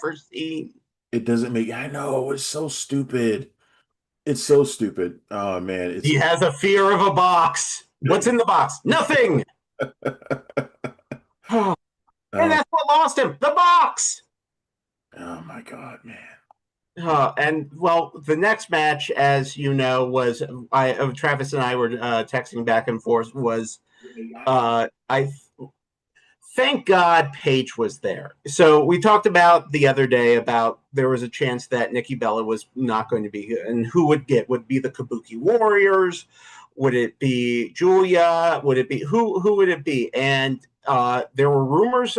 ever seen. It doesn't make. I know it's so stupid. It's so stupid. Oh man, He has a fear of a box. What's in the box? Nothing. And oh, that's what lost him. The box. oh my God, man. And well, the next match, as you know, was Travis and I were texting back and forth. Was I thank God Paige was there. So we talked about the other day about there was a chance that Nikki Bella was not going to be, and who would get? Would it be the Kabuki Warriors? Would it be Julia? Would it be who would it be? And there were rumors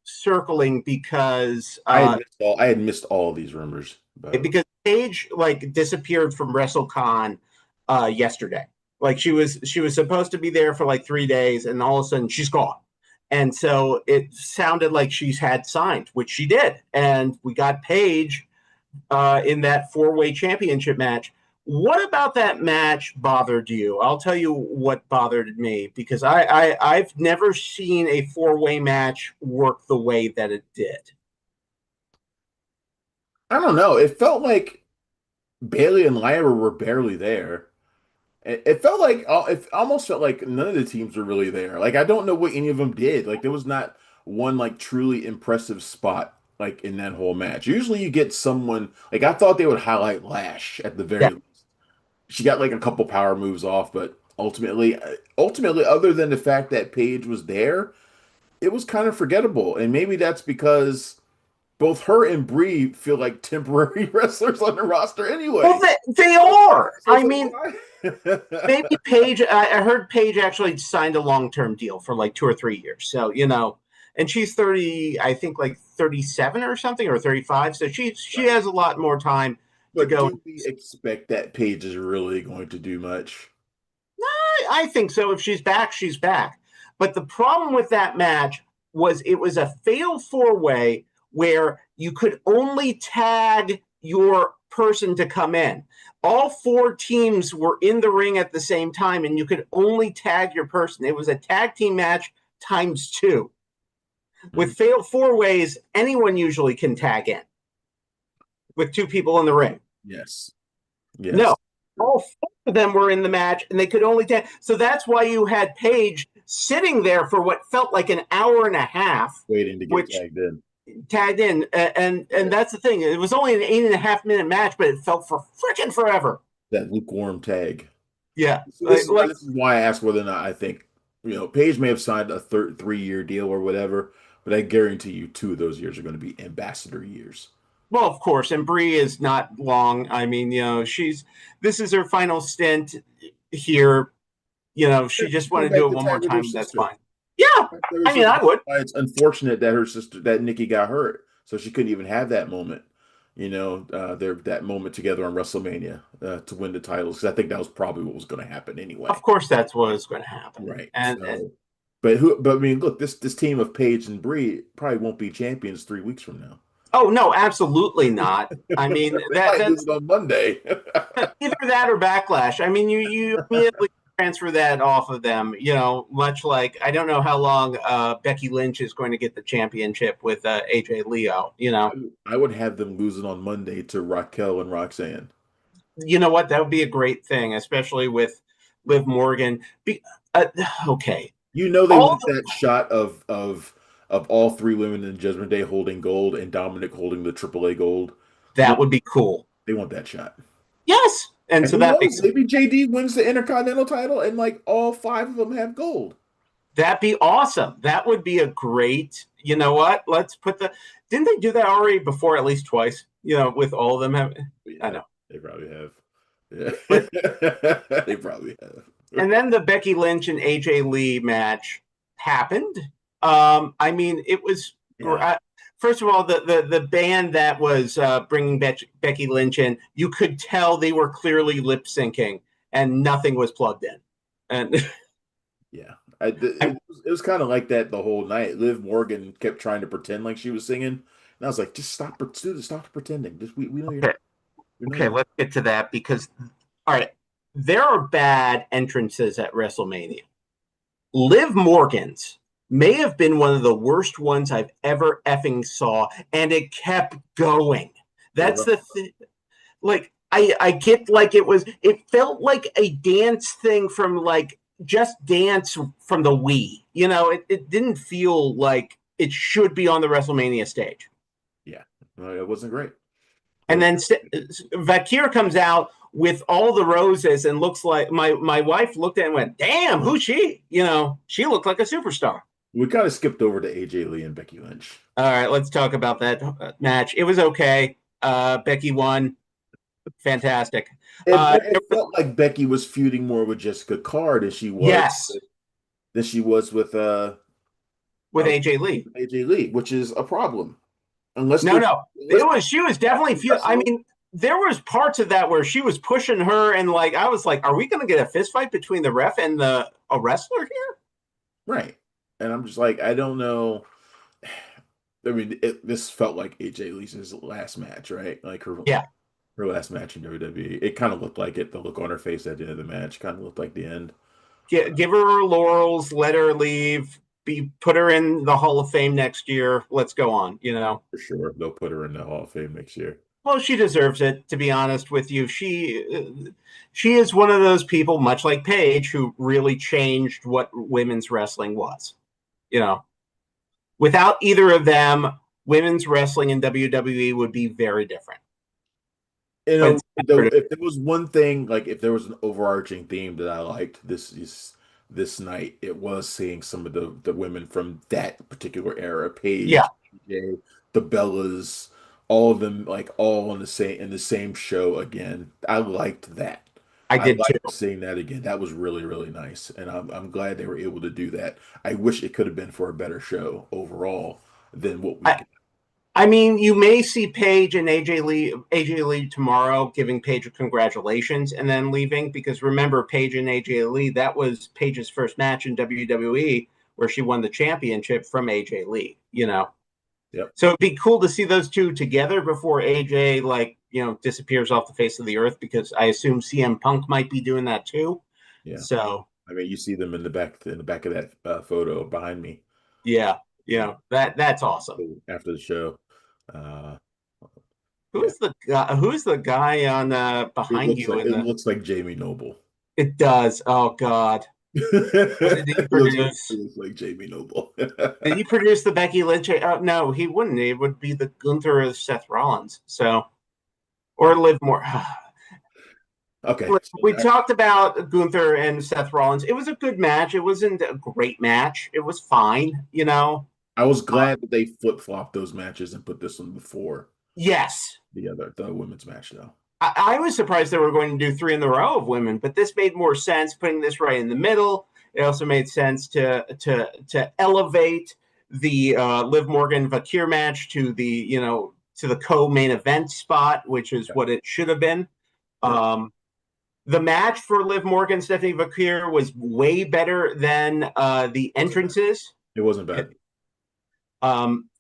circling because I had missed all these rumors, by the way. Paige like disappeared from WrestleCon yesterday. Like she was supposed to be there for like 3 days, and all of a sudden she's gone. And so it sounded like she's had signed, which she did. And we got Paige in that four-way championship match. What about that match bothered you? I'll tell you what bothered me, because I've never seen a four-way match work the way that it did. I don't know. It felt like Bailey and Lyra were barely there. It felt like it almost felt like none of the teams were really there. Like I don't know what any of them did. Like there was not one like truly impressive spot like in that whole match. Usually you get someone like I thought they would highlight Lash at the Yeah. very least. She got like a couple power moves off, but ultimately, other than the fact that Paige was there, it was kind of forgettable. And maybe that's because both her and Brie feel like temporary wrestlers on the roster Well, anyway. they are. So I it's mean, like, maybe why? Paige. I heard Paige actually signed a long-term deal for like 2 or 3 years. So and she's 30. I think like 37 or something, or 35. So she Right. has a lot more time to But go. do we expect that Paige is really going to do much? I think so. If she's back, she's back. But the problem with that match was it was a fatal four-way where you could only tag your person to come in. All four teams were in the ring at the same time, and you could only tag your person. It was a tag team match times two. Hmm. With fatal four ways, anyone usually can tag in with two people in the ring. Yes. No, Yes. all four of them were in the match, and they could only tag. So that's why you had Paige sitting there for what felt like an hour and a half, Waiting to get which tagged in. tagged in, and Yeah. that's the thing. It was only an 8.5 minute match, but it felt for freaking forever. That lukewarm tag. Yeah, So this is why like this is why I asked whether or not I think, Paige may have signed a 3-year deal or whatever, but I guarantee you two of those years are going to be ambassador years. well, of course. And Brie is not long. I mean, this is her final stint here. Yeah, She just come wanted to back do it to one more tag with her time. That's sister. fine. Yeah, Her I mean, sister. I would. It's unfortunate that her sister, that Nikki got hurt, so she couldn't even have that moment. That moment together on WrestleMania to win the titles. 'Cause I think that was probably what was going to happen Of anyway. course, that's what is going to happen. Right. And So, but I mean, look, this team of Paige and Brie probably won't be champions 3 weeks from now. oh no, absolutely not. I mean They might lose that's it on Monday. either that or backlash. I mean, you immediately transfer that off of them. Much like I don't know how long Becky Lynch is going to get the championship with AJ Leo. I would have them losing on Monday to Raquel and Roxanne. You know what? That would be a great thing, especially with Liv Morgan. Uh, okay, They all want that shot of all three women in Judgment Day holding gold and Dominic holding the AAA gold. that would be cool. They want that shot. Yes, and And so who that knows? makes Maybe JD wins the Intercontinental title and like all five of them have gold. that'd be awesome. That would be a great. You know what? Let's put the. Didn't they do that already before at least twice? With all of them having. I Yeah, know. they probably have. Yeah. But They probably have. and then the Becky Lynch and AJ Lee match happened. I mean, it was Yeah. first of all the band that was bringing Becky Lynch in. You could tell they were clearly lip syncing, and nothing was plugged in. And Yeah. It was kind of like that the whole night. Liv Morgan kept trying to pretend like she was singing. And I was like, just stop, stop pretending. Just we know okay, you're okay, let's get to that because all right, there are bad entrances at WrestleMania. Liv Morgan's may have been one of the worst ones I've ever effing saw, and it kept going. That's the thing. Like I get like it felt like a dance thing from like Just Dance from the Wii. It didn't feel like it should be on the WrestleMania stage. Yeah, it wasn't great. And then Vakir comes out with all the roses and looks like my wife looked at it and went, "Damn, who's she?" She looked like a superstar. We kind of skipped over to AJ Lee and Becky Lynch. All right, let's talk about that match. It was okay. Becky won. Fantastic. It felt like Becky was feuding more with Jessica Carr than she was. Yes. Than she was with AJ Lee. AJ Lee, which is a problem. Unless she was definitely feuding. I mean, there was parts of that where she was pushing her, and like I was like, "Are we going to get a fist fight between the ref and a wrestler here?" Right. And I'm just like, I don't know. I mean, this felt like AJ Lee's last match, right? Like her last match in WWE. It kind of looked like it. The look on her face at the end of the match kind of looked like the end. Give her laurels, let her leave, put her in the Hall of Fame next year. Let's go on, For sure. They'll put her in the Hall of Fame next year. Well, she deserves it, to be honest with you. She is one of those people, much like Paige, who really changed what women's wrestling was. Without either of them, women's wrestling in WWE would be very different. If there was one thing, like if there was an overarching theme that I liked this night, it was seeing some of the women from that particular era, Paige, AJ, the Bellas, all of them, like all in the same show again. I liked that. I did liked too. seeing that again. That was really, really nice, and I'm glad they were able to do that. I wish it could have been for a better show overall than what we. I mean, you may see Paige and AJ Lee tomorrow giving Paige a congratulations and then leaving, because remember, Paige and AJ Lee, that was Paige's first match in WWE where she won the championship from AJ Lee. Yep. So it'd be cool to see those two together before AJ disappears off the face of the earth, because I assume CM Punk might be doing that too. Yeah. So I mean, you see them in the back of that photo behind me. Yeah. That's awesome. After the show. Who's the guy on behind you? It looks like Jamie Noble. It does. Oh God. What did he produce? It looks like Jamie Noble. Did he produce the Becky Lynch? No, he wouldn't. It would be the Gunther of Seth Rollins. Or Liv Morgan. Okay. We talked about Gunther and Seth Rollins. It was a good match. It wasn't a great match. It was fine. I was glad that they flip-flopped those matches and put this one before. Yes. The women's match, though. I was surprised they were going to do 3 in a row of women, but this made more sense, putting this right in the middle. It also made sense to elevate the Liv Morgan Vakir match to the co-main event spot, which is what it should have been. The match for Liv Morgan, Stephanie Vakir was way better than the entrances. It wasn't bad.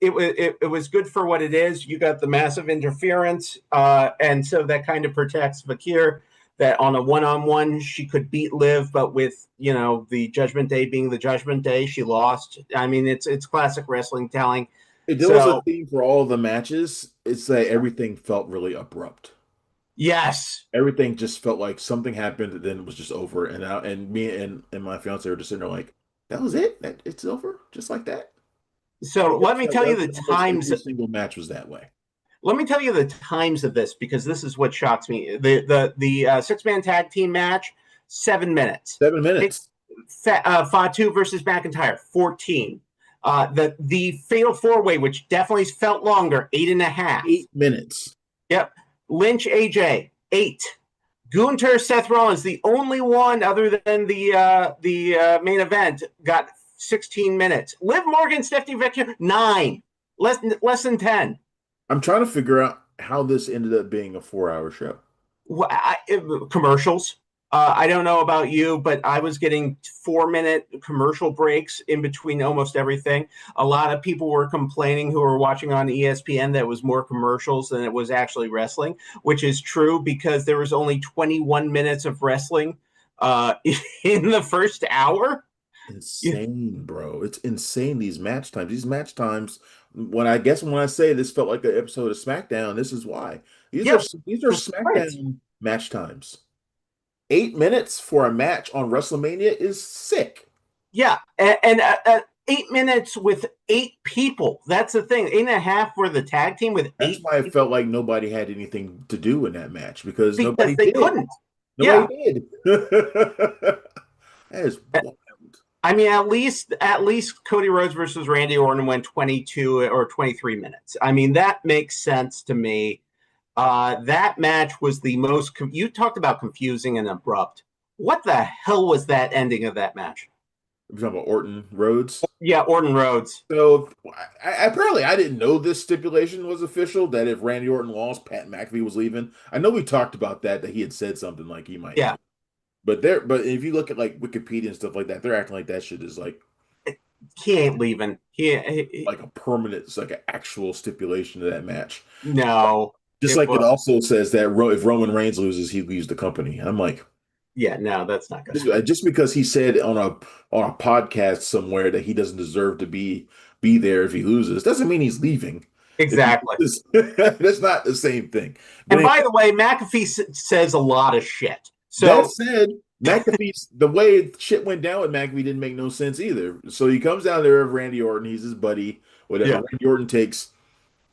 It was good for what it is. You got the massive interference, and so that kind of protects Vakir, that on a one-on-one she could beat Liv, but with the Judgment Day being the Judgment Day, she lost. I mean, it's classic wrestling telling. There was a theme for all of the matches. It's that everything felt really abrupt. Yes, everything just felt like something happened, and then it was just over. And me and my fiance were just sitting there like, that was it. It's over, just like that. So let me tell you the times. Every single match was that way. Let me tell you the times of this, because this is what shocks me. The 6-man tag team match, 7 minutes. 7 minutes. Fatu versus McIntyre, 14. The Fatal 4-Way, which definitely felt longer, 8.5. 8 minutes. Yep. Lynch AJ, 8. Gunther Seth Rollins, the only one other than the main event, got 16 minutes. Liv Morgan, Stephanie Vakir, 9. Less than 10. I'm trying to figure out how this ended up being a 4-hour show. Commercials. I don't know about you, but I was getting 4-minute commercial breaks in between almost everything. A lot of people were complaining who were watching on ESPN that it was more commercials than it was actually wrestling, which is true, because there was only 21 minutes of wrestling in the first hour. insane, bro. It's insane, these match times. These match times, when I say this felt like an episode of SmackDown, this is why. These are Yep. these are Right. SmackDown match times. 8 minutes for a match on WrestleMania is sick. Yeah, and 8 minutes with 8 people. That's the thing. 8.5 for the tag team with That's eight why I people felt like nobody had anything to do in that match because because nobody they did. couldn't. Nobody Yeah. did. That is wild. I mean, at least Cody Rhodes versus Randy Orton went 22 or 23 minutes. I mean, that makes sense to me. That match was the most. You talked about confusing and abrupt. What the hell was that ending of that match? We're talking about Orton Rhodes. Yeah, Orton Rhodes. So apparently I didn't know this stipulation was official, that if Randy Orton lost, Pat McAfee was leaving. I know we talked about that he had said something like he might Yeah, leave. But if you look at like Wikipedia and stuff like that, they're acting like that shit is he ain't leaving. like a permanent, it's like an actual stipulation to that match. No, Just it like it was. also says that if Roman Reigns loses, he leaves the company. I'm like, Yeah, no, that's not going to happen. just because he said on a podcast somewhere that he doesn't deserve to be there if he loses, doesn't mean he's leaving. If he Exactly. loses, that's not the same thing. But And anyway, by the way, McAfee says a lot of shit. that So said, McAfee's the way shit went down with McAfee didn't make no sense either. So he comes down there with Randy Orton, he's his buddy, whatever. yeah, Randy Orton takes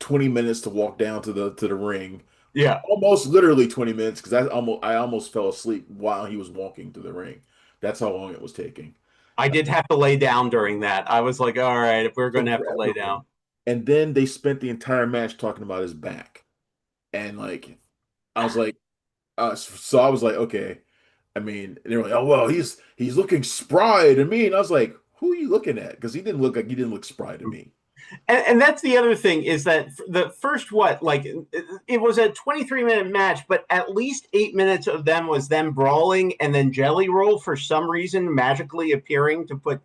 20 minutes to walk down to the ring. yeah. Almost literally 20 minutes because I almost fell asleep while he was walking to the ring. That's how long it was taking. I did have to lay down during that. I was like, all right, if we're going Took to have to lay forever. down. And then they spent the entire match talking about his back. And like I was like, so I was like, okay. I mean, they were like, oh well, he's looking spry to me. And I was like, who are you looking at? Because he didn't look spry to me. And that's the other thing is that the first it was a 23-minute match, but at least 8 minutes of them was them brawling, and then Jelly Roll for some reason magically appearing to put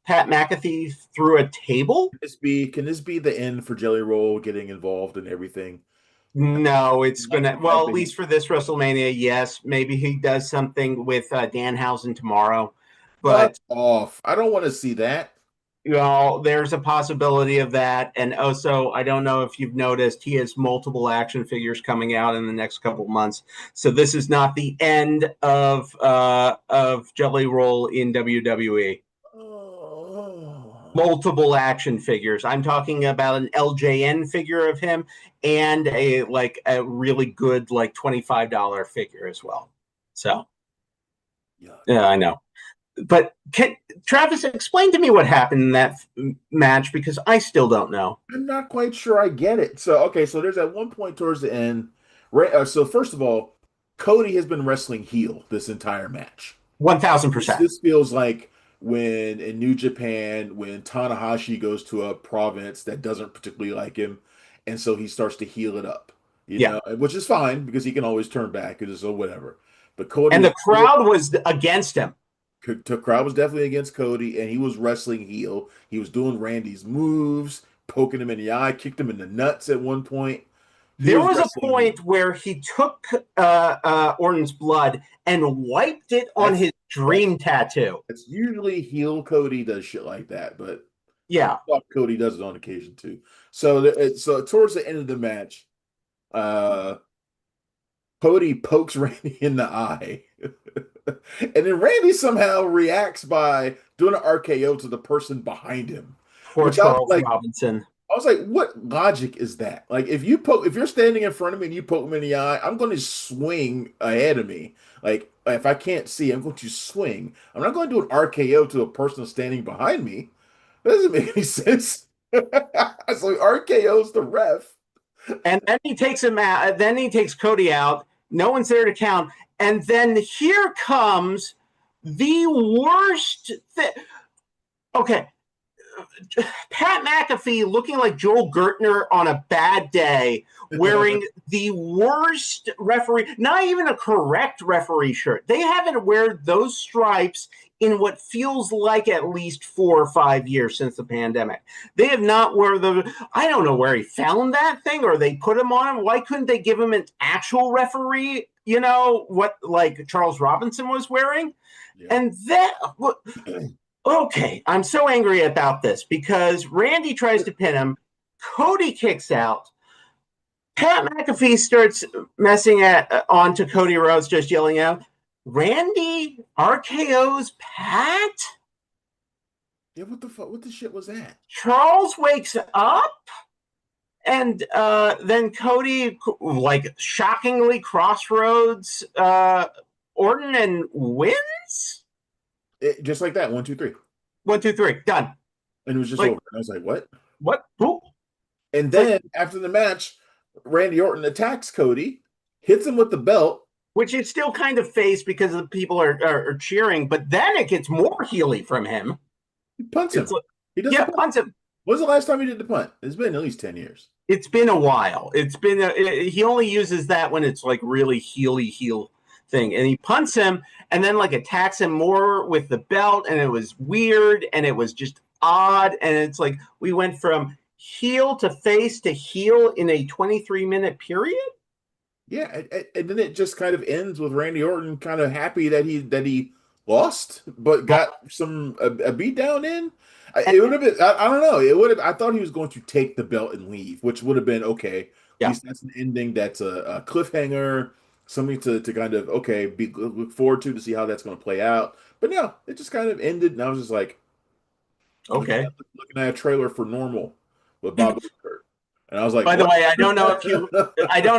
Pat McAfee through a table. Can this be the end for Jelly Roll getting involved in everything? No, it's Like gonna. the Well, fact at that least for this WrestleMania, yes. Maybe he does something with Danhausen tomorrow, but fuck off. I don't want to see that. there's a possibility of that. And also, I don't know if you've noticed, he has multiple action figures coming out in the next couple of months. So this is not the end of Jelly Roll in WWE. Oh. Multiple action figures. I'm talking about an LJN figure of him and a really good $25 figure as well. So Yeah. yeah, I know. But Travis, explain to me what happened in that match because I still don't know. I'm not quite sure I get it. So, okay, so there's at one point towards the end. So, first of all, Cody has been wrestling heel this entire match. This, 1,000%. this feels like when in New Japan, when Tanahashi goes to a province that doesn't particularly like him, and so he starts to heel it up, Yeah. which is fine because he can always turn back. It is so whatever. But Cody And was the crowd was against him. the crowd was definitely against Cody, and he was wrestling heel. He was doing Randy's moves, poking him in the eye, kicked him in the nuts at one point. He There was was a wrestling heel. point where he took Orton's blood and wiped it on That's his dream tattoo. that's usually heel Cody does shit like that, but Yeah. Cody does it on occasion too. So towards the end of the match, uh, Cody pokes Randy in the eye, and then Randy somehow reacts by doing an RKO to the person behind him, Poor which I was Charles like, Robinson. what logic is that? Like, if you're standing in front of me and you poke me in the eye, I'm going to swing ahead of me. Like, if I can't see, I'm going to swing. I'm not going to do an RKO to a person standing behind me. That doesn't make any sense. So RKO's the ref. And then he takes him out. Then he takes Cody out. No one's there to count. And then here comes the worst thing. Okay. Pat McAfee looking like Joel Gertner on a bad day, wearing the worst referee, not even a correct referee shirt. They haven't wear those stripes in what feels like at least 4 or 5 years since the pandemic. They have not wear the. I don't know where he found that thing or they put him on him. Why couldn't they give him an actual referee? You know what, like Charles Robinson was wearing, Yeah. and then Okay, I'm so angry about this because Randy tries to pin him. Cody kicks out. Pat McAfee starts messing onto Cody Rhodes, just yelling out, Randy RKO's Pat? Yeah, what the fuck? What the shit was that? Charles wakes up, and then Cody, like, shockingly crossroads Orton and wins? Just like that. 1, 2, 3. 1, 2, 3, done. And it was just Like, over. And I was like, what? what? Boop. And Like, then after the match, Randy Orton attacks Cody, hits him with the belt. which is still kind of face because the people are cheering, but then it gets more heely from him. He punts him. It's like, He does yeah, the punt. punts him. When's the last time he did the punt? It's been at least 10 years. It's been a while. He only uses that when it's like really heely heel thing, and he punts him and then like attacks him more with the belt, and it was weird and it was just odd, and it's like we went from heel to face to heel in a 23-minute period. Yeah, and then it just kind of ends with Randy Orton kind of happy that he lost, but got a beat down in. It would have been I don't know. It would have. I thought he was going to take the belt and leave, which would have been okay. At Yeah. least that's an ending. That's a cliffhanger, something to kind of look forward to see how that's going to play out. But no, it just kind of ended, and I was just like, Okay. looking at a trailer for Normal with Bob Odenkirk. And I was like, By the what? way, I don't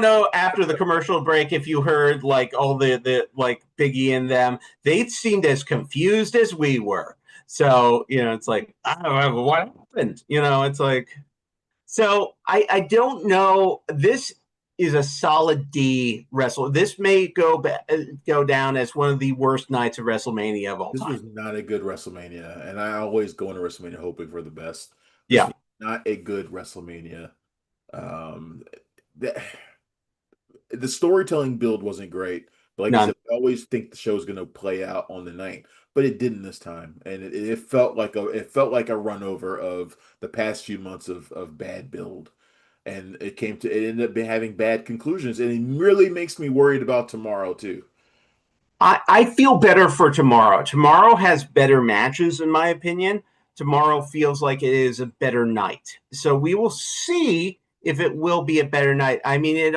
know after the commercial break if you heard like all the like Biggie and them, they seemed as confused as we were. So, it's like, I don't know what happened. It's like, so I don't know. This is a solid D wrestle. This may go down as one of the worst nights of WrestleMania of all This time. was not a good WrestleMania, and I always go into WrestleMania hoping for the best. This Yeah. was not a good WrestleMania. Um, the storytelling build wasn't great, but like I None. said, I always think the show's going to play out on the night, but it didn't this time, and it felt like a run over of the past few months of bad build, and it ended up having bad conclusions, and it really makes me worried about tomorrow too. I feel better for tomorrow. Tomorrow has better matches, in my opinion. Tomorrow feels like it is a better night. So we will see if it will be a better night. I mean,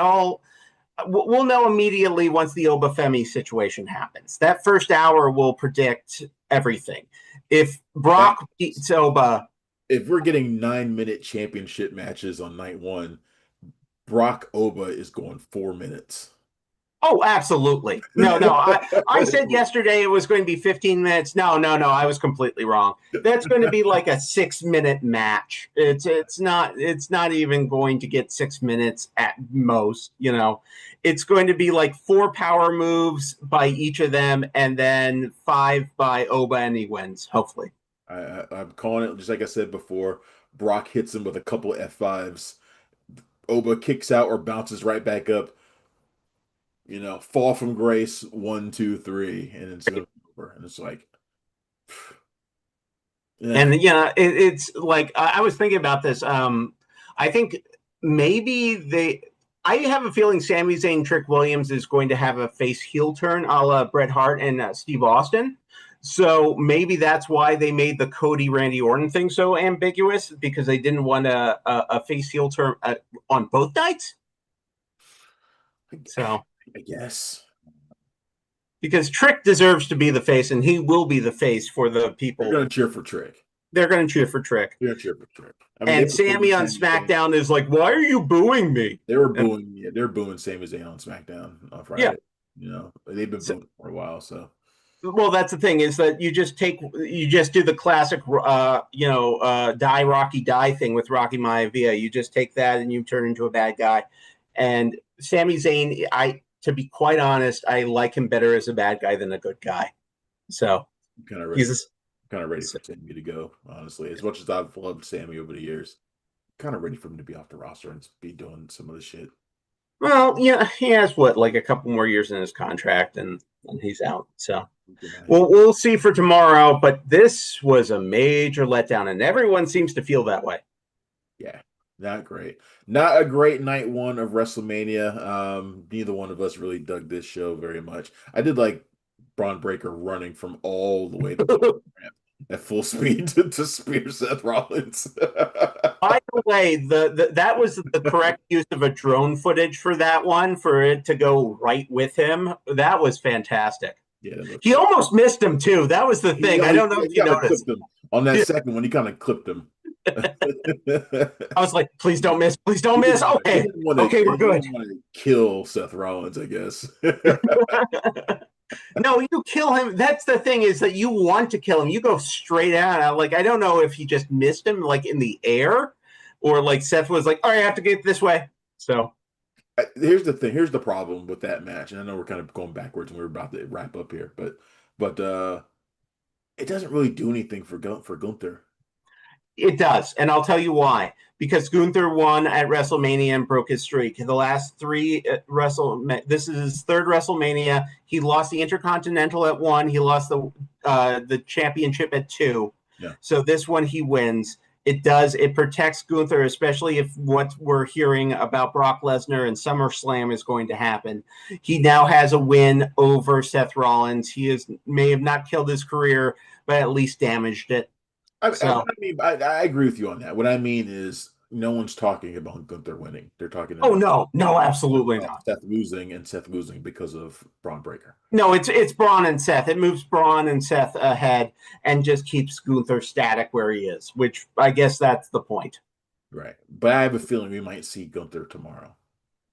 we'll know immediately once the Obafemi situation happens. That first hour will predict everything. If Brock beats Oba, If we're getting 9-minute championship matches on night one, Brock Oba is going 4 minutes. oh, absolutely. No. I said yesterday it was going to be 15 minutes. No. I was completely wrong. That's going to be like a 6-minute match. It's not even going to get 6 minutes at most. It's going to be like 4 power moves by each of them, and then 5 by Oba, and he wins. Hopefully. I'm calling it just like I said before. Brock hits him with a couple F5s. Oba kicks out or bounces right back up. Fall from grace, 1, 2, 3, and it's over. And it's like, and it's like I was thinking about this. I think maybe I have a feeling Sami Zayn Trick Williams is going to have a face heel turn, a la Bret Hart and Steve Austin. So maybe that's why they made the Cody Randy Orton thing so ambiguous, because they didn't want a face heel turn on both nights. So I guess because Trick deserves to be the face, and he will be the face for the people. They're going to cheer for Trick. They're going to cheer for Trick. They're going to cheer for Trick. And Sami on SmackDown is like, "Why are you booing me?" They were booing. Yeah, they're booing Sami Zayn on SmackDown on Friday. Yeah. They've been booing for a while. So, well, that's the thing, is that you just do the classic, die Rocky die thing with Rocky Maivia. You just take that and you turn into a bad guy. And Sami Zayn, to be quite honest, I like him better as a bad guy than a good guy. So I'm kind of ready for Sami to go, honestly. As much as I've loved Sami over the years, I'm kind of ready for him to be off the roster and be doing some of the shit. Well, yeah, he has like a couple more years in his contract, and he's out. So we'll see for tomorrow. But this was a major letdown, and everyone seems to feel that way. Yeah, not great. Not a great night one of WrestleMania. Neither one of us really dug this show very much. I did like Braun Breaker running from all the way to the ramp. at full speed to spear Seth Rollins. By the way, that was the correct use of a drone footage for that one, for it to go right with him. That was fantastic. Yeah, that looked He good. almost missed him too. That was the thing. I don't know if He you kind of noticed. clipped him on that second one. He kind of clipped him. I was like, please don't miss. Please don't miss. He Okay. didn't want to. Okay, He we're good. didn't want to kill Seth Rollins, I guess. No, you kill him. That's the thing, is that you want to kill him. You go straight out. Like, I don't know if he just missed him like in the air, or like Seth was like, all right, I have to get this way. So Here's the thing. Here's the problem with that match, and I know we're kind of going backwards, and we're about to wrap up here, but it doesn't really do anything for Gunther. it does, and I'll tell you why. Because Gunther won at WrestleMania and broke his streak. The last three this is his third WrestleMania. He lost the Intercontinental at one. He lost the championship at two. Yeah. So this one he wins. It protects Gunther, especially if what we're hearing about Brock Lesnar and SummerSlam is going to happen. He now has a win over Seth Rollins. May have not killed his career, but at least damaged it. I agree with you on that. What I mean is, no one's talking about Gunther winning. They're talking Oh about no, absolutely not. Seth losing, and Seth losing because of Braun Breaker. No, it's Braun and Seth. It moves Braun and Seth ahead and just keeps Gunther static where he is, which I guess that's the point. Right. But I have a feeling we might see Gunther tomorrow.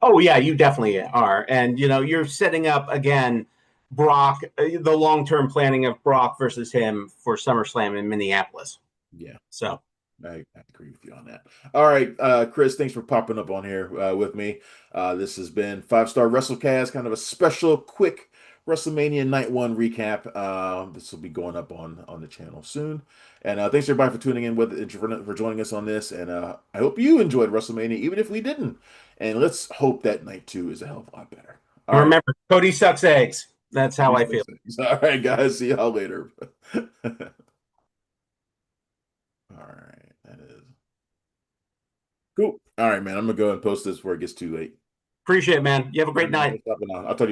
Oh yeah, you definitely are, and you're setting up again Brock, the long-term planning of Brock versus him for SummerSlam in Minneapolis. Yeah. So I agree with you on that. All right, Chris, thanks for popping up on here with me. This has been 5 Star WrestleCast, kind of a special, quick WrestleMania Night 1 recap. This will be going up on the channel soon. And thanks everybody for tuning in for joining us on this. And I hope you enjoyed WrestleMania, even if we didn't. And let's hope that Night 2 is a hell of a lot better. All remember, right. Cody sucks eggs. That's how I feel. All right, guys. See y'all later. All right, that is cool. All right, man. I'm gonna go and post this before it gets too late. Appreciate it, man. You have a great night. I'll talk to you.